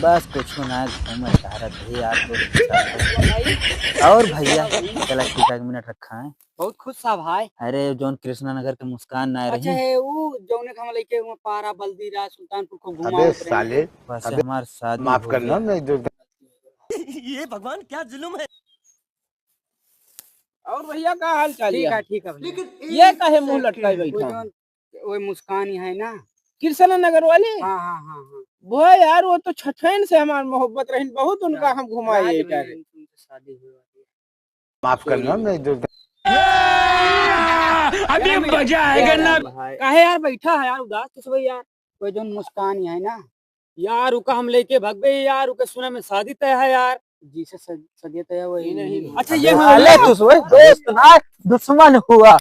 बस कुछ ना घूम रहा थे यार दोस्त के साथ। और भैया चला ठीक है, मिनट रखा है। बहुत खुश सा भाई। अरे जोन कृष्णा नगर के मुस्कान ना अच्छा रही। है वो जौने हम लेके वो पारा बल्दीरा सुल्तानपुर को अबे घुमावत रहे साले, हैं। बस अबे हमार शादी माफ हो करना, गया है। मैं जो ये भगवान क्या जुल्म है। और भैया का हाल चाल ठीक है? है ठीक है भैया। ये कहे मुंह लटकाए वो बैठा? जौन वो मुस्कान ही है ना। कृष्णा नगर वाले? हाँ हाँ हाँ हाँ। वो यार वो तो छठैन से हमार मोहब्बत रही बहुत, उनका हम घुमाए राज करे। में उनसे शादी हुई है। माफ करना, मैं जो अभी मजा आएगा ना। काहे यार बैठा है यार उदास किस भाई यार। कोई जौन मुस्कान ही है ना यार उका हम लेके भाग गए यार। उके सुना में शादी तय है यार जी से सदिया तय वही नहीं। अच्छा ये अरे दोस्त ना दुश्मन हुआ।